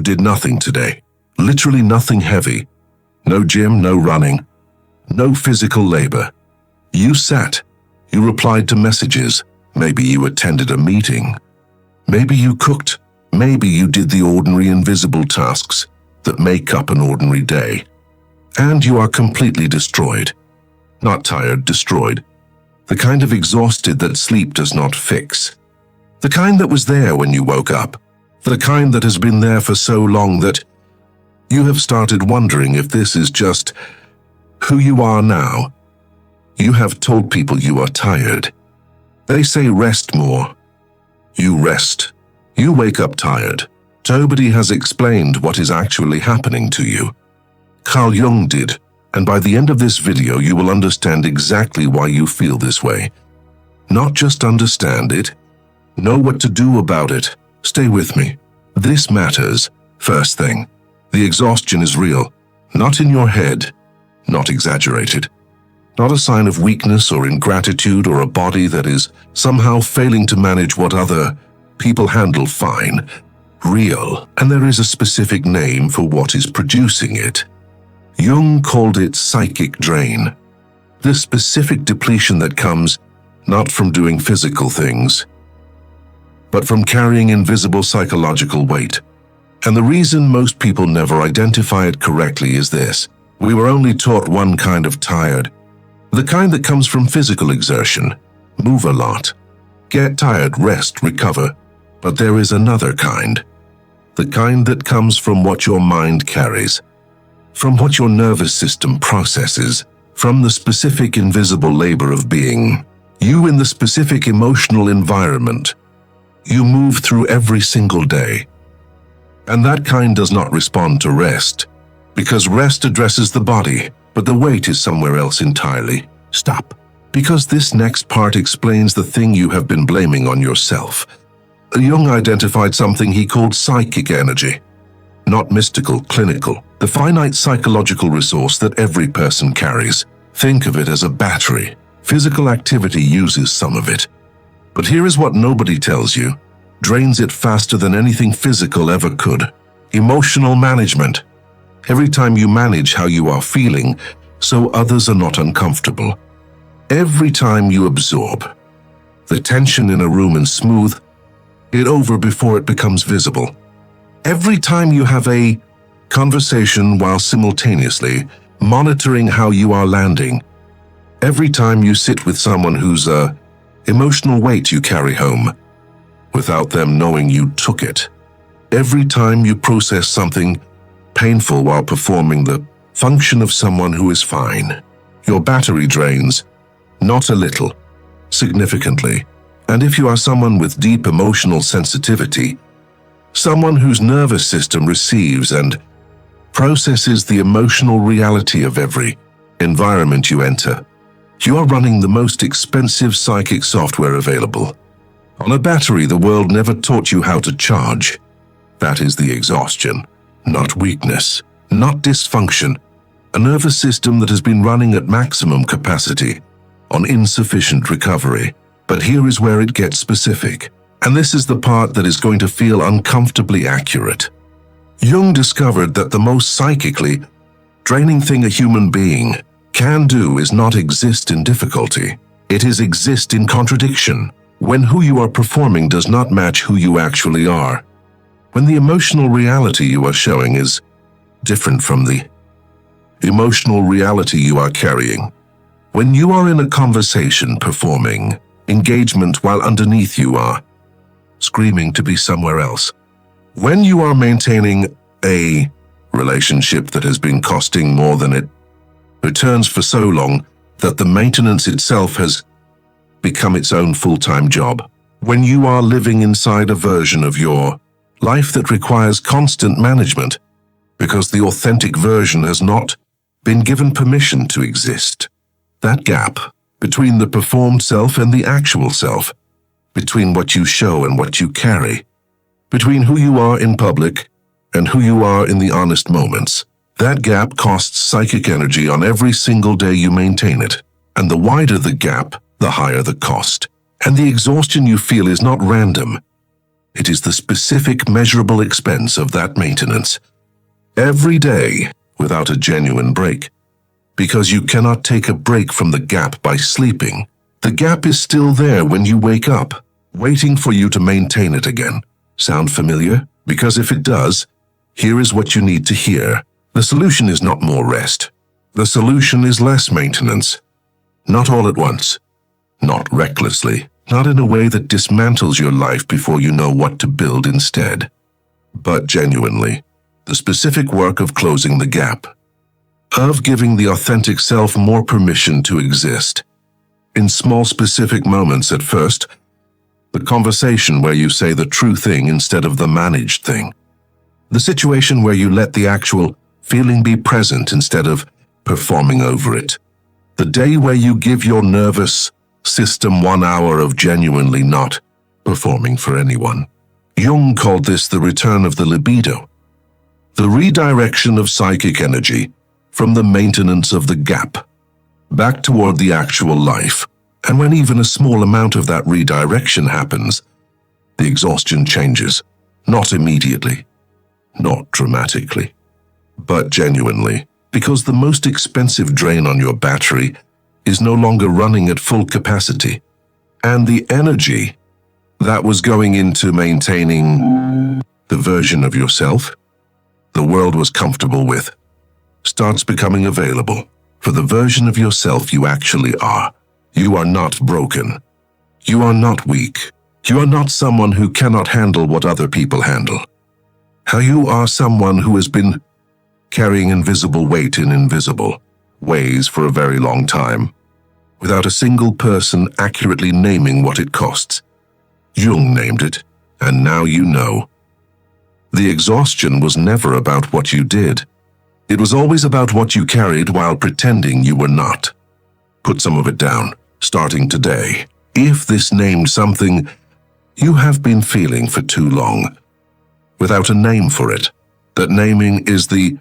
you did nothing today. Literally nothing heavy. No gym, no running, no physical labor. You sat. You replied to messages. Maybe you attended a meeting. Maybe you cooked. Maybe you did the ordinary invisible tasks that make up an ordinary day. And you are completely destroyed. Not tired, destroyed. The kind of exhausted that sleep does not fix. The kind that was there when you woke up. The kind that has been there for so long that you have started wondering if this is just who you are now. You have told people you are tired. They say rest more. You rest. You wake up tired. Nobody has explained what is actually happening to you. Carl Jung did, and by the end of this video you will understand exactly why you feel this way. Not just understand it, know what to do about it. Stay with me. This matters. First thing, the exhaustion is real, not in your head, not exaggerated. Not a sign of weakness or ingratitude or a body that is somehow failing to manage what other people handle fine. Real, and there is a specific name for what is producing it. Jung called it psychic drain. The specific depletion that comes not from doing physical things, but from carrying invisible psychological weight. And the reason most people never identify it correctly is this. We were only taught one kind of tired. The kind that comes from physical exertion. Move a lot. Get tired, rest, recover. But there is another kind. The kind that comes from what your mind carries. From what your nervous system processes. From the specific invisible labor of being. You in the specific emotional environment you move through every single day. And that kind does not respond to rest, because rest addresses the body, but the weight is somewhere else entirely. Stop, because this next part explains the thing you have been blaming on yourself. Jung identified something he called psychic energy. Not mystical, clinical, the finite psychological resource that every person carries. Think of it as a battery. Physical activity uses some of it. But here is what nobody tells you. Drains it faster than anything physical ever could. Emotional management. Every time you manage how you are feeling, so others are not uncomfortable. Every time you absorb the tension in a room and smooth it over before it becomes visible. Every time you have a conversation while simultaneously monitoring how you are landing. Every time you sit with someone whose emotional weight you carry home, without them knowing you took it. Every time you process something painful while performing the function of someone who is fine. Your battery drains, not a little, significantly. And if you are someone with deep emotional sensitivity, someone whose nervous system receives and processes the emotional reality of every environment you enter, you are running the most expensive psychic software available. On a battery the world never taught you how to charge. That is the exhaustion, not weakness, not dysfunction. A nervous system that has been running at maximum capacity, on insufficient recovery. But here is where it gets specific. And this is the part that is going to feel uncomfortably accurate. Jung discovered that the most psychically draining thing a human being can do is not exist in difficulty. It is exist in contradiction. When who you are performing does not match who you actually are. When the emotional reality you are showing is different from the emotional reality you are carrying. When you are in a conversation performing engagement while underneath you are screaming to be somewhere else. When you are maintaining a relationship that has been costing more than it returns for so long that the maintenance itself has become its own full-time job. When you are living inside a version of your life that requires constant management because the authentic version has not been given permission to exist. That gap between the performed self and the actual self, between what you show and what you carry, between who you are in public and who you are in the honest moments. That gap costs psychic energy on every single day you maintain it. And the wider the gap, the higher the cost. And the exhaustion you feel is not random. It is the specific measurable expense of that maintenance. Every day, without a genuine break. Because you cannot take a break from the gap by sleeping. The gap is still there when you wake up, waiting for you to maintain it again. Sound familiar? Because if it does, here is what you need to hear. The solution is not more rest. The solution is less maintenance. Not all at once. Not recklessly. Not in a way that dismantles your life before you know what to build instead. But genuinely, the specific work of closing the gap. Of giving the authentic self more permission to exist. In small specific moments at first, the conversation where you say the true thing instead of the managed thing. The situation where you let the actual feeling be present instead of performing over it. The day where you give your nervous system 1 hour of genuinely not performing for anyone. Jung called this the return of the libido. The redirection of psychic energy from the maintenance of the gap back toward the actual life. And when even a small amount of that redirection happens, the exhaustion changes. Not immediately, not dramatically, but genuinely, because the most expensive drain on your battery is no longer running at full capacity. And the energy that was going into maintaining the version of yourself the world was comfortable with starts becoming available for the version of yourself you actually are. You are not broken. You are not weak. You are not someone who cannot handle what other people handle. How you are someone who has been carrying invisible weight in invisible ways for a very long time, without a single person accurately naming what it costs. Jung named it, and now you know. The exhaustion was never about what you did. It was always about what you carried while pretending you were not. Put some of it down, starting today. If this named something you have been feeling for too long, without a name for it, that naming is the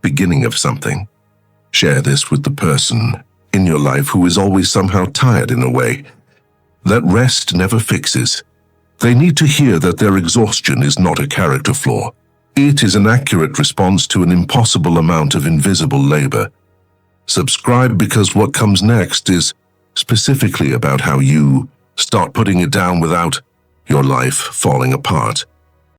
beginning of something. Share this with the person in your life who is always somehow tired in a way that rest never fixes. They need to hear that their exhaustion is not a character flaw. It is an accurate response to an impossible amount of invisible labor. Subscribe, because what comes next is specifically about how you start putting it down without your life falling apart.